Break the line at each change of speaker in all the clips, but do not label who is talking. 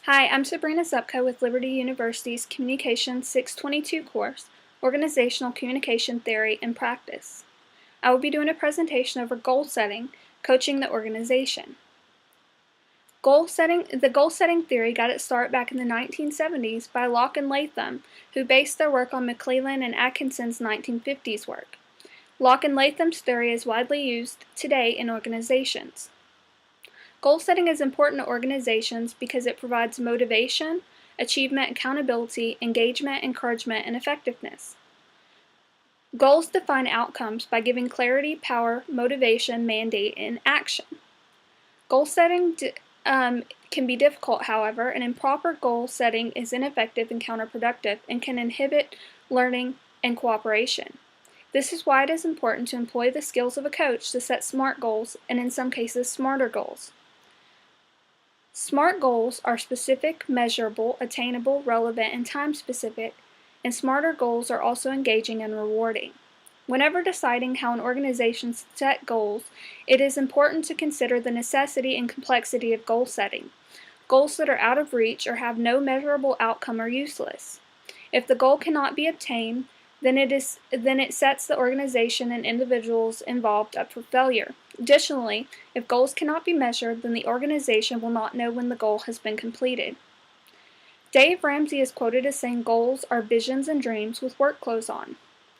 Hi, I'm Sabrina Zupko with Liberty University's Communications 622 course, Organizational Communication Theory and Practice. I will be doing a presentation over goal setting, coaching the organization. The goal-setting theory got its start back in the 1970s by Locke and Latham, who based their work on McClellan and Atkinson's 1950s work. Locke and Latham's theory is widely used today in organizations. Goal setting is important to organizations because it provides motivation, achievement, accountability, engagement, encouragement, and effectiveness. Goals define outcomes by giving clarity, power, motivation, mandate, and action. Goal setting can be difficult, however, and improper goal setting is ineffective and counterproductive and can inhibit learning and cooperation. This is why it is important to employ the skills of a coach to set SMART goals and, in some cases, smarter goals. SMART goals are specific, measurable, attainable, relevant, and time-specific, and smarter goals are also engaging and rewarding. Whenever deciding how an organization sets goals, it is important to consider the necessity and complexity of goal setting. Goals that are out of reach or have no measurable outcome are useless. If the goal cannot be obtained, then it sets the organization and individuals involved up for failure. Additionally, if goals cannot be measured, then the organization will not know when the goal has been completed. Dave Ramsey is quoted as saying goals are visions and dreams with work clothes on.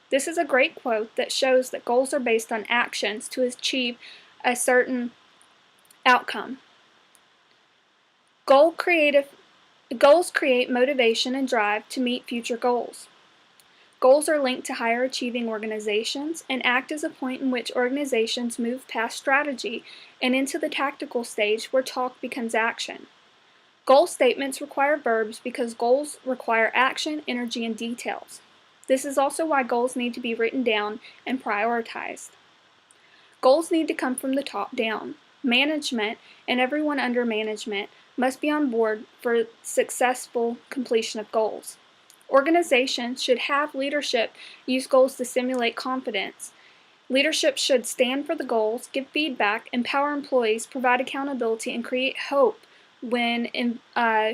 This is a great quote that shows that goals are based on actions to achieve a certain outcome. Goals create motivation and drive to meet future goals. Goals are linked to higher achieving organizations and act as a point in which organizations move past strategy and into the tactical stage where talk becomes action. Goal statements require verbs because goals require action, energy, and details. This is also why goals need to be written down and prioritized. Goals need to come from the top down. Management and everyone under management must be on board for successful completion of goals. Organizations should have leadership use goals to simulate confidence. Leadership should stand for the goals, give feedback, empower employees, provide accountability, and create hope when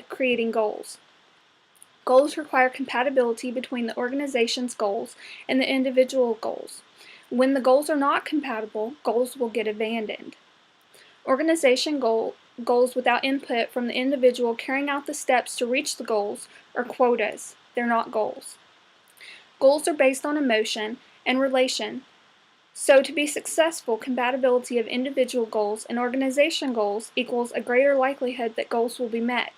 creating goals. Goals require compatibility between the organization's goals and the individual goals. When the goals are not compatible, goals will get abandoned. Organization goals without input from the individual carrying out the steps to reach the goals are quotas. They're not goals. Goals are based on emotion and relation. So to be successful, compatibility of individual goals and organization goals equals a greater likelihood that goals will be met.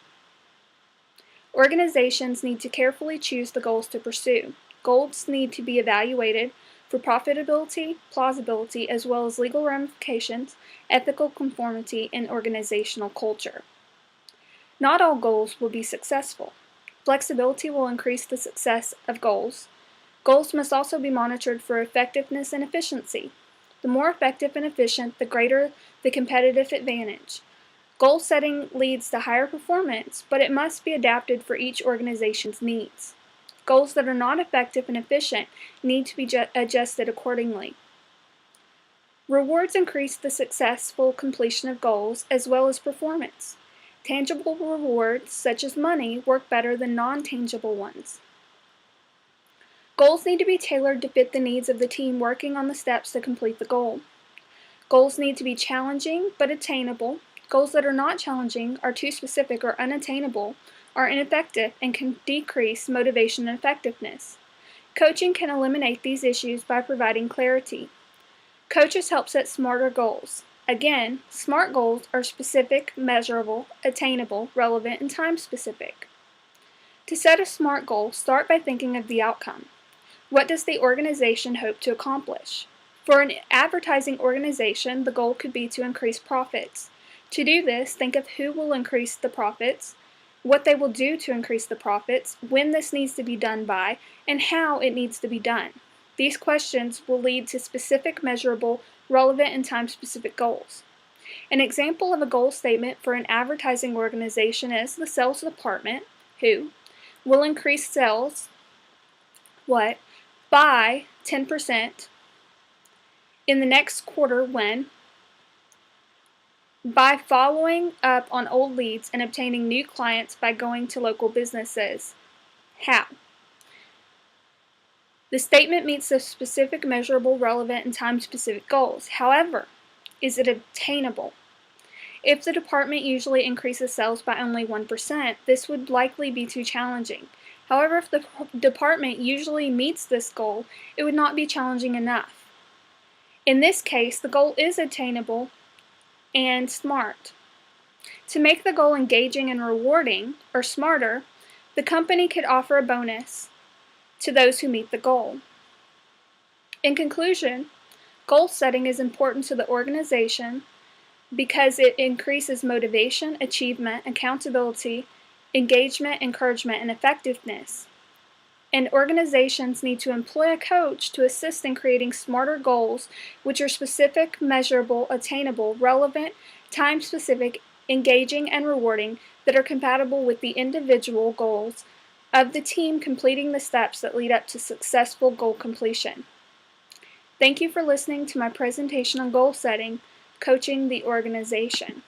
Organizations need to carefully choose the goals to pursue. Goals need to be evaluated for profitability, plausibility, as well as legal ramifications, ethical conformity, and organizational culture. Not all goals will be successful. Flexibility will increase the success of goals. Goals must also be monitored for effectiveness and efficiency. The more effective and efficient, the greater the competitive advantage. Goal setting leads to higher performance, but it must be adapted for each organization's needs. Goals that are not effective and efficient need to be adjusted accordingly. Rewards increase the successful completion of goals as well as performance. Tangible rewards, such as money, work better than non-tangible ones. Goals need to be tailored to fit the needs of the team working on the steps to complete the goal. Goals need to be challenging but attainable. Goals that are not challenging, are too specific, or unattainable are ineffective and can decrease motivation and effectiveness. Coaching can eliminate these issues by providing clarity. Coaches help set smarter goals. Again, SMART goals are specific, measurable, attainable, relevant, and time-specific. To set a SMART goal, start by thinking of the outcome. What does the organization hope to accomplish? For an advertising organization, the goal could be to increase profits. To do this, think of who will increase the profits, what they will do to increase the profits, when this needs to be done by, and how it needs to be done. These questions will lead to specific, measurable, relevant, and time-specific goals. An example of a goal statement for an advertising organization is the sales department, who will increase sales, by 10% in the next quarter when By following up on old leads and obtaining new clients by going to local businesses. How? The statement meets the specific, measurable, relevant, and time-specific goals. However, is it obtainable? If the department usually increases sales by only 1%, this would likely be too challenging. However, if the department usually meets this goal, it would not be challenging enough. In this case, the goal is attainable and smart. To make the goal engaging and rewarding, or smarter, the company could offer a bonus to those who meet the goal. In conclusion, goal setting is important to the organization because it increases motivation, achievement, accountability, engagement, encouragement, and effectiveness. And organizations need to employ a coach to assist in creating smarter goals, which are specific, measurable, attainable, relevant, time-specific, engaging, and rewarding, that are compatible with the individual goals of the team, completing the steps that lead up to successful goal completion. Thank you for listening to my presentation on goal setting, coaching the organization.